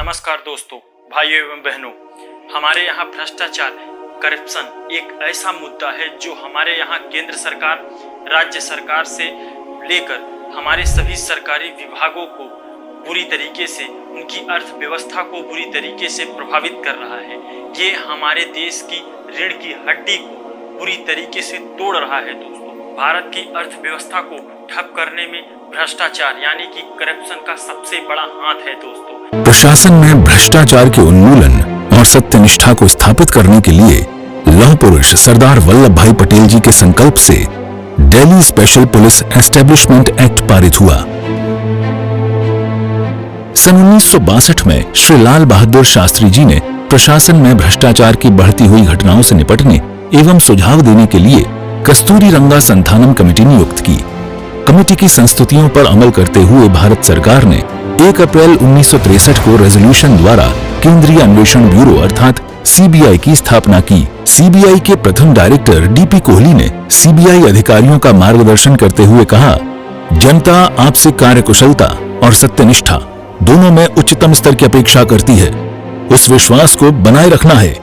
नमस्कार दोस्तों, भाइयों एवं बहनों। हमारे यहाँ भ्रष्टाचार, करप्शन एक ऐसा मुद्दा है जो हमारे यहाँ केंद्र सरकार, राज्य सरकार से लेकर हमारे सभी सरकारी विभागों को बुरी तरीके से, उनकी अर्थव्यवस्था को बुरी तरीके से प्रभावित कर रहा है। ये हमारे देश की रीढ़ की हड्डी को बुरी तरीके से तोड़ रहा है दोस्तों। भारत की अर्थव्यवस्था को ठप करने में भ्रष्टाचार यानी कि करप्शन का सबसे बड़ा हाथ है दोस्तों। प्रशासन में भ्रष्टाचार के उन्मूलन और सत्यनिष्ठा को स्थापित करने के लिए लौह पुरुष सरदार वल्लभ भाई पटेल जी के संकल्प से Delhi special police establishment act पारित हुआ। सन 1962 में श्री लाल बहादुर शास्त्री जी ने प्रशासन में भ्रष्टाचार की बढ़ती हुई घटनाओं से निपटने एवं सुझाव देने के लिए कस्तूरी रंगा संथानम कमेटी नियुक्त की। कमेटी की संस्तुतियों पर अमल करते हुए भारत सरकार ने 1 अप्रैल 1963 को रेजोल्यूशन द्वारा केंद्रीय अन्वेषण ब्यूरो अर्थात सीबीआई की स्थापना की। सीबीआई के प्रथम डायरेक्टर डीपी कोहली ने सीबीआई अधिकारियों का मार्गदर्शन करते हुए कहा, जनता आपसे कार्यकुशलता और सत्यनिष्ठा दोनों में उच्चतम स्तर की अपेक्षा करती है। उस विश्वास को बनाए रखना है।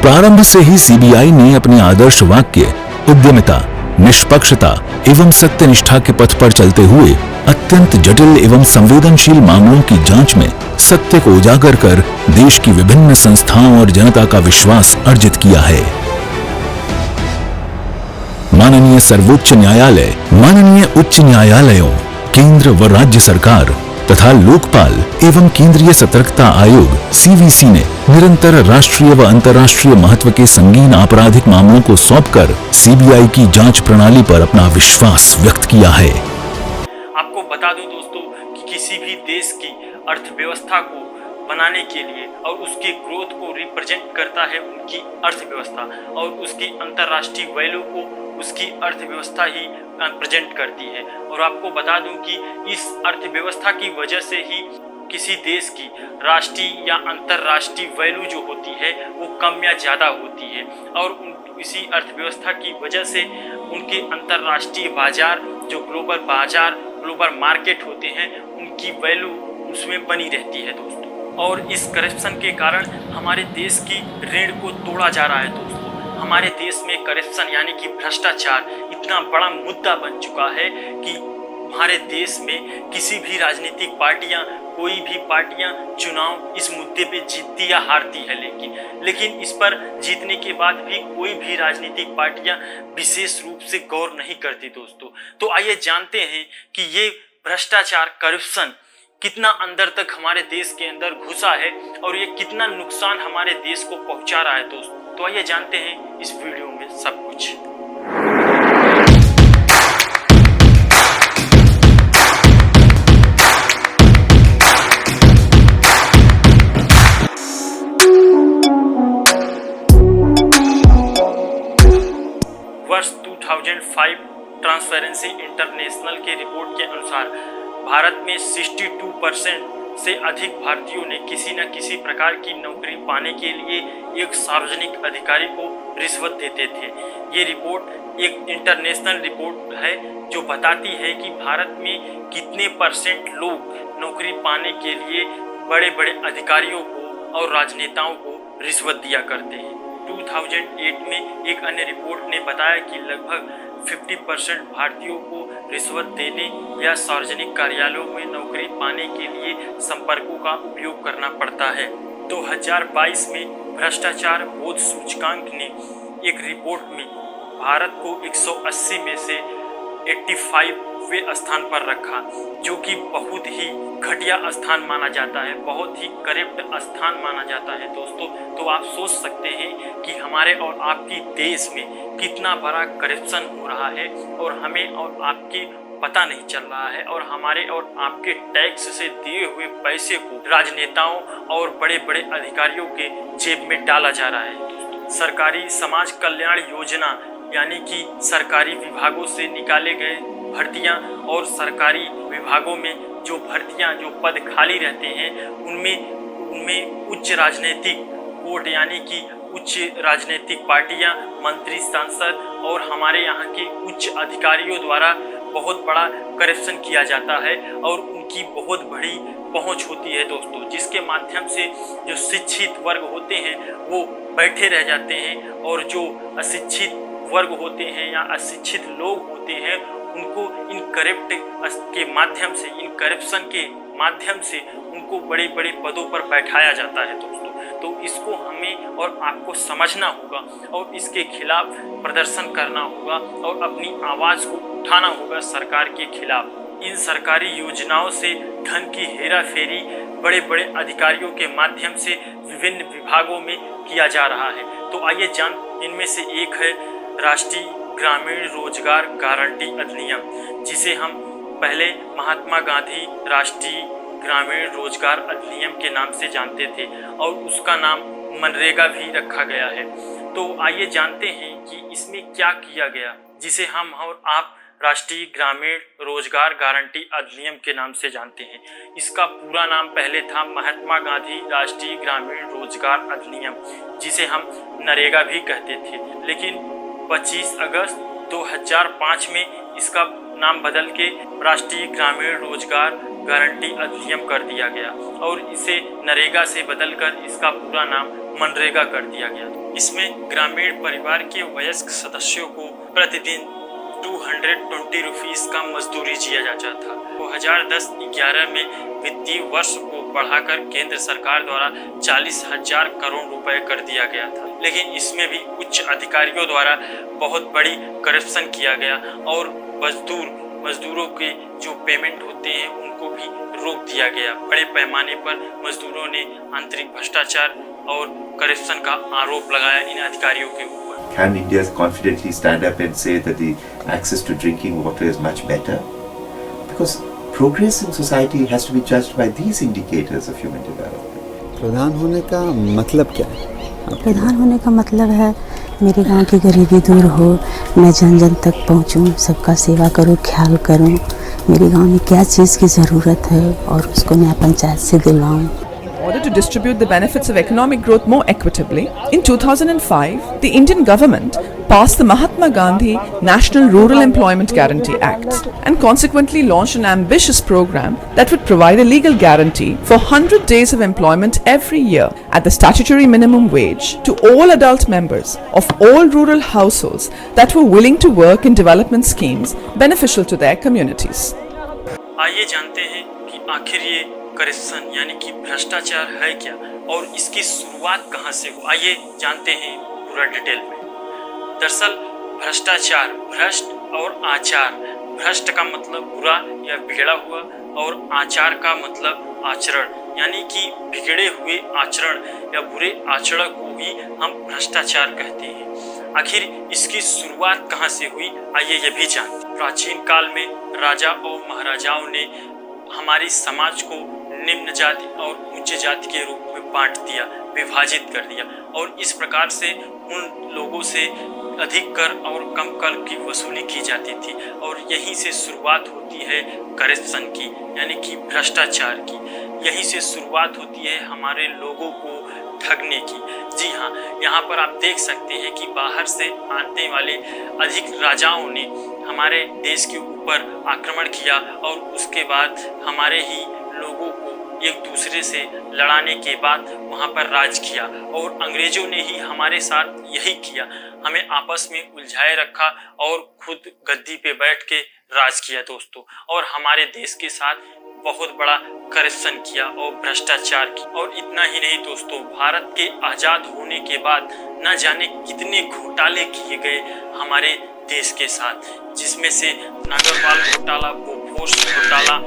प्रारंभ से ही सीबीआई ने अपने आदर्श वाक्य उद्यमिता, निष्पक्षता एवं सत्यनिष्ठा के पथ पर चलते हुए अत्यंत जटिल एवं संवेदनशील मामलों की जांच में सत्य को उजागर कर देश की विभिन्न संस्थाओं और जनता का विश्वास अर्जित किया है। माननीय सर्वोच्च न्यायालय, माननीय उच्च न्यायालयों, केंद्र व राज्य सरकार तथा लोकपाल एवं केंद्रीय सतर्कता आयोग सीवीसी ने निरंतर राष्ट्रीय व अंतर्राष्ट्रीय महत्व के संगीन आपराधिक मामलों को सौंपकर सीबीआई की जांच प्रणाली पर अपना विश्वास व्यक्त किया है। आपको बता दूं दोस्तों कि किसी भी देश की अर्थव्यवस्था को बनाने के लिए और उसके ग्रोथ को रिप्रेजेंट करता है उनकी अर्थव्यवस्था, और उसकी अंतर्राष्ट्रीय वैल्यू को उसकी अर्थव्यवस्था ही प्रेजेंट करती है। और आपको बता दूं कि इस अर्थव्यवस्था की वजह से ही किसी देश की राष्ट्रीय या अंतर्राष्ट्रीय वैल्यू जो होती है वो कम या ज़्यादा होती है, और इसी अर्थव्यवस्था की वजह से उनके अंतर्राष्ट्रीय बाजार, जो ग्लोबल मार्केट होते हैं, उनकी वैल्यू उसमें बनी रहती है दोस्तों। और इस करप्शन के कारण हमारे देश की रीढ़ को तोड़ा जा रहा है दोस्तों। हमारे देश में करप्शन यानी कि भ्रष्टाचार इतना बड़ा मुद्दा बन चुका है कि हमारे देश में किसी भी राजनीतिक पार्टियां, कोई भी पार्टियां चुनाव इस मुद्दे पे जीतती या हारती है, लेकिन इस पर जीतने के बाद भी कोई भी राजनीतिक पार्टियां विशेष रूप से गौर नहीं करती दोस्तों। तो आइए जानते हैं कि ये भ्रष्टाचार, करप्शन कितना अंदर तक हमारे देश के अंदर घुसा है और ये कितना नुकसान हमारे देश को पहुंचा रहा है दोस्तों। तो आइए जानते हैं इस वीडियो में सब कुछ। वर्ष 2005 ट्रांसपेरेंसी इंटरनेशनल के रिपोर्ट के अनुसार भारत में 62% से अधिक भारतीयों ने किसी न किसी प्रकार की नौकरी पाने के लिए एक सार्वजनिक अधिकारी को रिश्वत देते थे। ये रिपोर्ट एक इंटरनेशनल रिपोर्ट है जो बताती है कि भारत में कितने % लोग नौकरी पाने के लिए बड़े बड़े अधिकारियों को और राजनेताओं को रिश्वत दिया करते हैं। 2008 में एक अन्य रिपोर्ट ने बताया कि लगभग 50% भारतीयों को रिश्वत देने या सार्वजनिक कार्यालयों में नौकरी पाने के लिए संपर्कों का उपयोग करना पड़ता है। 2022 में भ्रष्टाचार बोध सूचकांक ने एक रिपोर्ट में भारत को 180 में से 85वें स्थान पर रखा, जो कि बहुत ही घटिया स्थान माना जाता है, बहुत ही करप्ट स्थान माना जाता है दोस्तों। तो आप सोच सकते हैं कि हमारे और आपके देश में कितना बड़ा करप्शन हो रहा है और हमें और आपके पता नहीं चल रहा है, और हमारे और आपके टैक्स से दिए हुए पैसे को राजनेताओं और बड़े बड़े अधिकारियों के जेब में डाला जा रहा है दोस्तों। सरकारी समाज कल्याण योजना यानी कि सरकारी विभागों से निकाले गए भर्तियां और सरकारी विभागों में जो भर्तियां, जो पद खाली रहते हैं, उनमें उच्च राजनीतिक कोट यानी कि उच्च राजनीतिक पार्टियां, मंत्री, सांसद और हमारे यहाँ के उच्च अधिकारियों द्वारा बहुत बड़ा करप्शन किया जाता है और उनकी बहुत पहुंच होती है दोस्तों, जिसके माध्यम से जो शिक्षित वर्ग होते हैं वो बैठे रह जाते हैं और जो अशिक्षित वर्ग होते हैं या अशिक्षित लोग होते हैं उनको इन करप्शन के माध्यम से उनको बड़े बड़े पदों पर बैठाया जाता है दोस्तों। तो इसको हमें और आपको समझना होगा और इसके खिलाफ प्रदर्शन करना होगा और अपनी आवाज़ को उठाना होगा सरकार के खिलाफ। इन सरकारी योजनाओं से धन की हेराफेरी बड़े बड़े अधिकारियों के माध्यम से विभिन्न विभागों में किया जा रहा है। तो आइए इनमें से एक है राष्ट्रीय ग्रामीण रोजगार गारंटी अधिनियम, जिसे हम पहले महात्मा गांधी राष्ट्रीय ग्रामीण रोजगार अधिनियम के नाम से जानते थे और उसका नाम मनरेगा भी रखा गया है। तो आइए जानते हैं कि इसमें क्या किया गया, जिसे हम और आप राष्ट्रीय ग्रामीण रोजगार गारंटी अधिनियम के नाम से जानते हैं। इसका पूरा नाम पहले था महात्मा गांधी राष्ट्रीय ग्रामीण रोजगार अधिनियम, जिसे हम नरेगा भी कहते थे, लेकिन 25 अगस्त 2005 में इसका नाम बदल के राष्ट्रीय ग्रामीण रोजगार गारंटी अधिनियम कर दिया गया और इसे नरेगा से बदलकर इसका पूरा नाम मनरेगा कर दिया गया। इसमें ग्रामीण परिवार के वयस्क सदस्यों को प्रतिदिन 220 रुपीस का मजदूरी दिया जाता था। 2010-11 में वित्तीय वर्ष को बढ़ाकर केंद्र सरकार द्वारा 40,000 करोड़ रुपए कर दिया गया था, लेकिन इसमें भी उच्च अधिकारियों द्वारा बहुत बड़ी करप्शन किया गया और मजदूरों के जो पेमेंट होते हैं उनको भी रोक दिया गया। बड़े पैमाने पर मजदूरों ने आंतरिक भ्रष्टाचार और करप्शन का आरोप लगाया इन अधिकारियों के ऊपर। Can India confidently stand up and say that the access to drinking water is much better? Because progress in society has to be judged by these indicators of human development. प्रधान होने का मतलब क्या है? प्रधान होने का मतलब है मेरे गांव की गरीबी दूर हो, मैं जन जन तक पहुंचूं, सबका सेवा करूं, ख्याल करूं, मेरे गांव में क्या चीज़ की ज़रूरत है और उसको मैं पंचायत से दिलवाऊं। In order to distribute the benefits of economic growth more equitably, in 2005, the Indian government passed the Mahatma Gandhi National Rural Employment Guarantee Act and consequently launched an ambitious program that would provide a legal guarantee for 100 days of employment every year at the statutory minimum wage to all adult members of all rural households that were willing to work in development schemes beneficial to their communities. आइए जानते हैं कि आखिर ये corruption यानी कि भ्रष्टाचार है क्या और इसकी शुरुआत कहाँ से हुई। आइए जानते हैं पूरा डिटेल में। दरअसल भ्रष्टाचार, भ्रष्ट और आचार, भ्रष्ट का मतलब बुरा या बिगड़ा हुआ और आचार का मतलब आचरण, यानी कि बिगड़े हुए आचरण या बुरे आचरण को ही हम भ्रष्टाचार कहते हैं। आखिर इसकी शुरुआत कहाँ से हुई, आइए ये भी जानते हैं। प्राचीन काल में राजा और महाराजाओं ने हमारी समाज को निम्न जाति और उच्च जाति के रूप में बांट दिया, विभाजित कर दिया और इस प्रकार से उन लोगों से अधिक कर और कम कर की वसूली की जाती थी और यहीं से शुरुआत होती है करप्शन की, यानी कि भ्रष्टाचार की। यहीं से शुरुआत होती है हमारे लोगों को ठगने की। जी हाँ, यहाँ पर आप देख सकते हैं कि बाहर से आने वाले अधिक राजाओं ने हमारे देश के ऊपर आक्रमण किया और उसके बाद हमारे ही लोगों को एक दूसरे से लड़ाने के बाद वहाँ पर राज किया और अंग्रेजों ने ही हमारे साथ यही किया, हमें आपस में उलझाए रखा और खुद गद्दी पे बैठ के राज किया दोस्तों, और हमारे देश के साथ बहुत बड़ा करप्शन किया और भ्रष्टाचार किया। और इतना ही नहीं दोस्तों, भारत के आज़ाद होने के बाद न जाने कितने घोटाले किए गए हमारे देश के साथ, जिसमें से नागरवाल घोटाला, बोफोर्स घोटाला,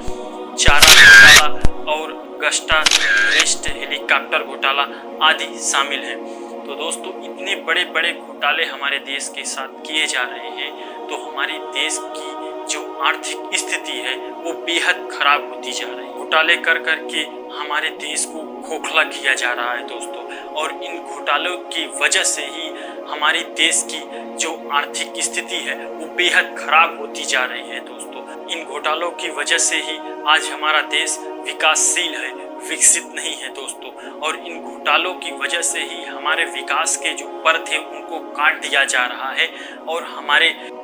चारा घोटाला और गस्टा वेस्ट हेलीकॉप्टर घोटाला आदि शामिल हैं। तो दोस्तों, इतने बड़े बड़े घोटाले हमारे देश के साथ किए जा रहे हैं तो हमारे देश की जो आर्थिक स्थिति है वो बेहद खराब होती जा रही है। घोटाले कर के हमारे देश को खोखला किया जा रहा है दोस्तों, और इन घोटालों की वजह से ही हमारे देश की जो आर्थिक स्थिति है वो बेहद खराब होती जा रही है दोस्तों। इन घोटालों की वजह से ही आज हमारा देश विकासशील है, विकसित नहीं है दोस्तों, और इन घोटालों की वजह से ही हमारे विकास के जो पर थे उनको काट दिया जा रहा है और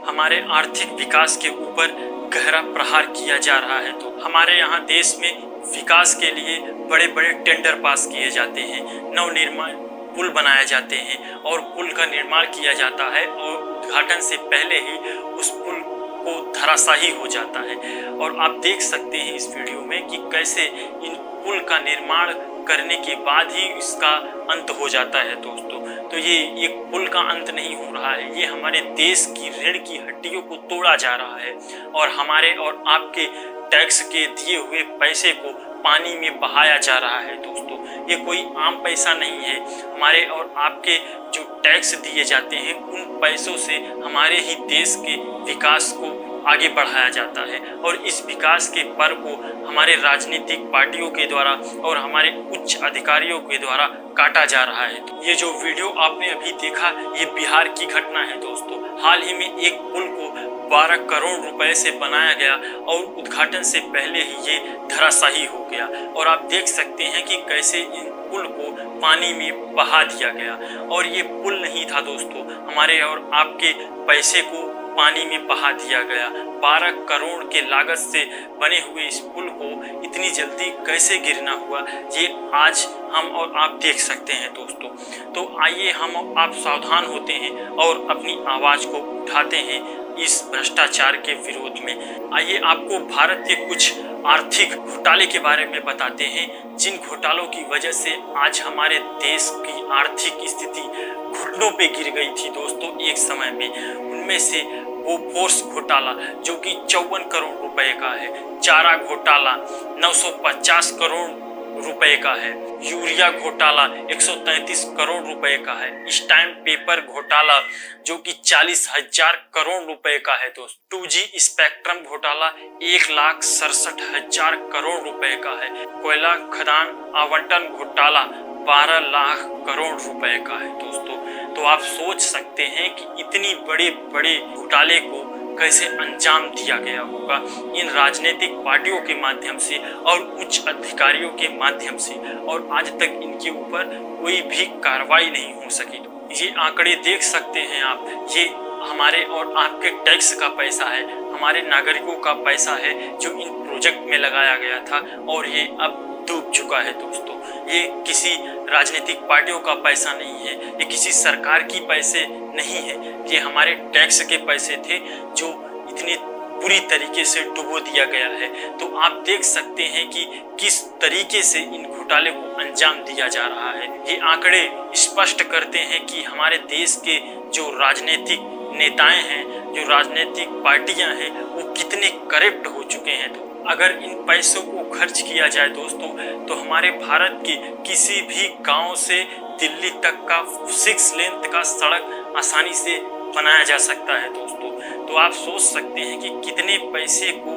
हमारे आर्थिक विकास के ऊपर गहरा प्रहार किया जा रहा है। तो हमारे यहाँ देश में विकास के लिए बड़े बड़े टेंडर पास किए जाते हैं, नवनिर्माण पुल बनाए जाते हैं और पुल का निर्माण किया जाता है और उद्घाटन से पहले ही उस पुल को धराशायी हो जाता है। और आप देख सकते हैं इस वीडियो में कि कैसे इन पुल का निर्माण करने के बाद ही इसका अंत हो जाता है दोस्तों। तो ये एक पुल का अंत नहीं हो रहा है, ये हमारे देश की रीढ़ की हड्डियों को तोड़ा जा रहा है और हमारे और आपके टैक्स के दिए हुए पैसे को पानी में बहाया जा रहा है दोस्तों। ये कोई आम पैसा नहीं है, हमारे और आपके जो टैक्स दिए जाते हैं उन पैसों से हमारे ही देश के विकास को आगे बढ़ाया जाता है और इस विकास के पर को हमारे राजनीतिक पार्टियों के द्वारा और हमारे उच्च अधिकारियों के द्वारा काटा जा रहा है। तो ये जो वीडियो आपने अभी देखा ये बिहार की घटना है दोस्तों। हाल ही में एक पुल को 12 करोड़ रुपए से बनाया गया और उद्घाटन से पहले ही ये धराशायी हो गया और आप देख सकते हैं कि कैसे इन पुल को पानी में बहा दिया गया। और ये पुल नहीं था दोस्तों, हमारे और आपके पैसे को पानी में बहा दिया गया। 12 करोड़ के लागत से बने हुए इस पुल को इतनी जल्दी कैसे गिरना हुआ ये आज हम और आप देख सकते हैं दोस्तों। तो आइए हम आप सावधान होते हैं और अपनी आवाज़ को उठाते हैं इस भ्रष्टाचार के विरोध में। आइए आपको भारत के कुछ आर्थिक घोटाले के बारे में बताते हैं जिन घोटालों की वजह से आज हमारे देश की आर्थिक स्थिति घुटनों पे गिर गई थी दोस्तों एक समय में। उनमें से बोफोर्स घोटाला जो कि 54 करोड़ रुपए का है, चारा घोटाला 950 करोड़ रुपए का है, यूरिया घोटाला 133 करोड़ रुपए का है, स्टैम्प पेपर घोटाला जो कि 40,000 करोड़ रुपए का है दोस्तों, 2G स्पेक्ट्रम घोटाला 1,67,000 करोड़ रुपए का है, कोयला खदान आवंटन घोटाला 12 लाख करोड़ रुपए का है दोस्तों। तो आप सोच सकते हैं कि इतनी बड़े बड़े घोटाले को कैसे अंजाम दिया गया होगा इन राजनीतिक पार्टियों के माध्यम से और उच्च अधिकारियों के माध्यम से, और आज तक इनके ऊपर कोई भी कार्रवाई नहीं हो सकी। ये आंकड़े देख सकते हैं आप, ये हमारे और आपके टैक्स का पैसा है, हमारे नागरिकों का पैसा है जो इन प्रोजेक्ट में लगाया गया था और ये अब डूब चुका है दोस्तों। ये किसी राजनीतिक पार्टियों का पैसा नहीं है, ये किसी सरकार की पैसे नहीं है, ये हमारे टैक्स के पैसे थे जो इतनी बुरी तरीके से डुबो दिया गया है। तो आप देख सकते हैं कि किस तरीके से इन घोटाले को अंजाम दिया जा रहा है। ये आंकड़े स्पष्ट करते हैं कि हमारे देश के जो राजनीतिक नेताएं हैं, जो राजनीतिक पार्टियां हैं, वो कितने करप्ट हो चुके हैं। तो अगर इन पैसों को खर्च किया जाए दोस्तों तो हमारे भारत के किसी भी गांव से दिल्ली तक का 6 लेन का सड़क आसानी से बनाया जा सकता है दोस्तों। तो आप सोच सकते हैं कि कितने पैसे को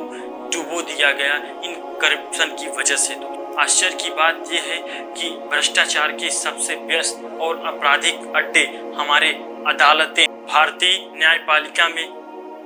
डुबो दिया गया इन करप्शन की वजह से। तो आश्चर्य की बात यह है कि भ्रष्टाचार के सबसे व्यस्त और आपराधिक अड्डे हमारे अदालतें, भारतीय न्यायपालिका में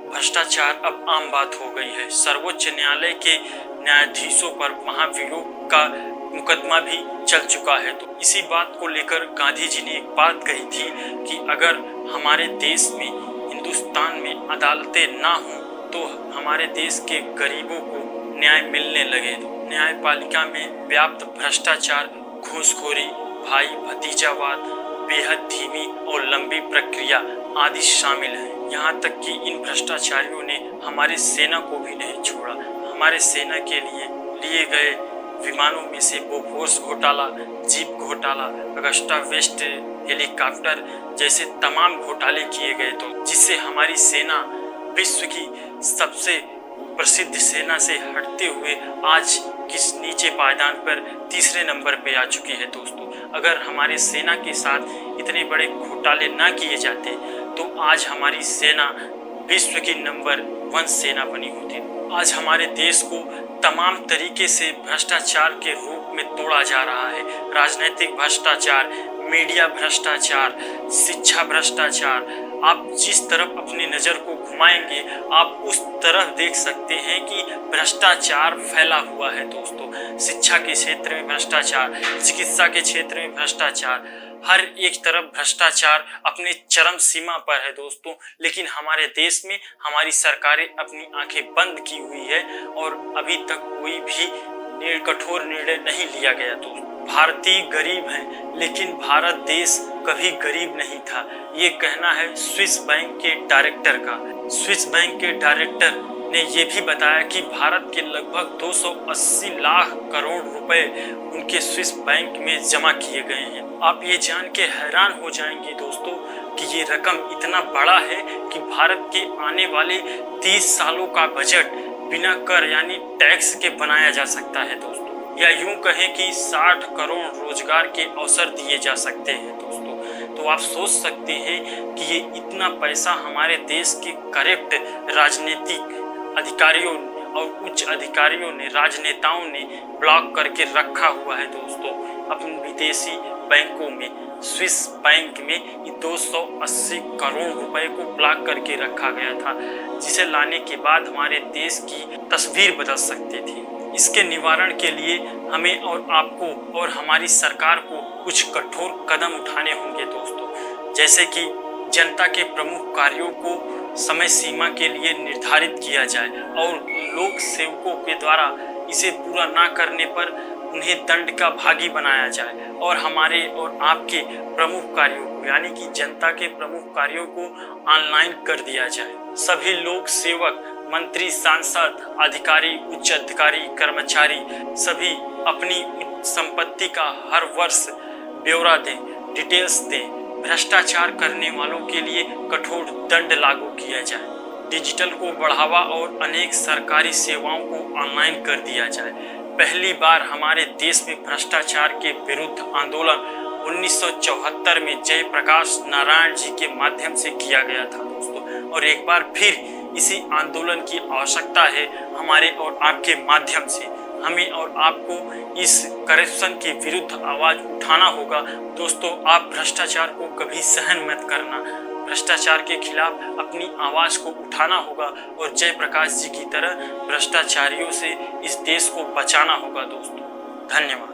भ्रष्टाचार अब आम बात हो गई है। सर्वोच्च न्यायालय के न्यायाधीशों पर महाभियोग का मुकदमा भी चल चुका है। तो इसी बात को लेकर गांधी जी ने एक बात कही थी कि अगर हमारे देश में, हिंदुस्तान में अदालतें ना हों तो हमारे देश के गरीबों को न्याय मिलने लगे। तो न्यायपालिका में व्याप्त भ्रष्टाचार, घूसखोरी, भाई भतीजावाद, बेहद धीमी और लंबी प्रक्रिया आदि शामिल है। यहाँ तक कि इन भ्रष्टाचारियों ने हमारी सेना को भी नहीं छोड़ा। हमारे सेना के लिए गए विमानों में से बोफोर्स घोटाला, जीप घोटाला, अगस्टा वेस्ट हेलीकॉप्टर जैसे तमाम घोटाले किए गए। तो जिससे हमारी सेना विश्व की सबसे प्रसिद्ध सेना से हटते हुए आज किस नीचे पायदान पर तीसरे नंबर पे आ चुकी है दोस्तों। अगर हमारी सेना के साथ इतने बड़े घोटाले ना किए जाते तो आज हमारी सेना विश्व की नंबर 1 सेना बनी होती। आज हमारे देश को तमाम तरीके से भ्रष्टाचार के रूप में तोड़ा जा रहा है। राजनीतिक भ्रष्टाचार, मीडिया भ्रष्टाचार, शिक्षा भ्रष्टाचार, आप जिस तरफ अपनी नज़र को घुमाएंगे आप उस तरफ देख सकते हैं कि भ्रष्टाचार फैला हुआ है दोस्तों। शिक्षा के क्षेत्र में भ्रष्टाचार, चिकित्सा के क्षेत्र में भ्रष्टाचार, हर एक तरफ भ्रष्टाचार अपने चरम सीमा पर है दोस्तों। लेकिन हमारे देश में हमारी सरकारें अपनी आंखें बंद की हुई है और अभी तक कोई भी कठोर निर्णय नहीं लिया गया दोस्तों। भारतीय गरीब हैं लेकिन भारत देश कभी गरीब नहीं था, ये कहना है स्विस बैंक के डायरेक्टर का। स्विस बैंक के डायरेक्टर ने ये भी बताया कि भारत के लगभग 280 लाख करोड़ रुपए उनके स्विस बैंक में जमा किए गए हैं। आप ये जान के हैरान हो जाएंगे दोस्तों कि ये रकम इतना बड़ा है कि भारत के आने वाले 30 सालों का बजट बिना कर यानी टैक्स के बनाया जा सकता है दोस्तों, या यूं कहें कि 60 करोड़ रोजगार के अवसर दिए जा सकते हैं दोस्तों। तो आप सोच सकते हैं कि ये इतना पैसा हमारे देश के करप्ट राजनीतिक अधिकारियों और उच्च अधिकारियों ने, राजनेताओं ने ब्लॉक करके रखा हुआ है दोस्तों अपने विदेशी बैंकों में। स्विस बैंक में 280 करोड़ रुपए को ब्लॉक करके रखा गया था, जिसे लाने के बाद हमारे देश की तस्वीर बदल सकती थी। इसके निवारण के लिए हमें और आपको और हमारी सरकार को कुछ कठोर कदम उठाने होंगे दोस्तों, जैसे कि जनता के प्रमुख कार्यों को समय सीमा के लिए निर्धारित किया जाए और लोक सेवकों के द्वारा इसे पूरा ना करने पर उन्हें दंड का भागी बनाया जाए और हमारे और आपके प्रमुख कार्यों को यानी कि जनता के प्रमुख कार्यों को ऑनलाइन कर दिया जाए। सभी लोक सेवक, मंत्री, सांसद, अधिकारी, उच्च अधिकारी, कर्मचारी सभी अपनी संपत्ति का हर वर्ष ब्यौरा दें, डिटेल्स दें। भ्रष्टाचार करने वालों के लिए कठोर दंड लागू किया जाए। डिजिटल को बढ़ावा और अनेक सरकारी सेवाओं को ऑनलाइन कर दिया जाए। पहली बार हमारे देश में भ्रष्टाचार के विरुद्ध आंदोलन 1974 में जयप्रकाश नारायण जी के माध्यम से किया गया था दोस्तों, और एक बार फिर इसी आंदोलन की आवश्यकता है हमारे और आपके माध्यम से। हमें और आपको इस करप्शन के विरुद्ध आवाज उठाना होगा दोस्तों। आप भ्रष्टाचार को कभी सहन मत करना, भ्रष्टाचार के खिलाफ अपनी आवाज को उठाना होगा और जयप्रकाश जी की तरह भ्रष्टाचारियों से इस देश को बचाना होगा दोस्तों। धन्यवाद।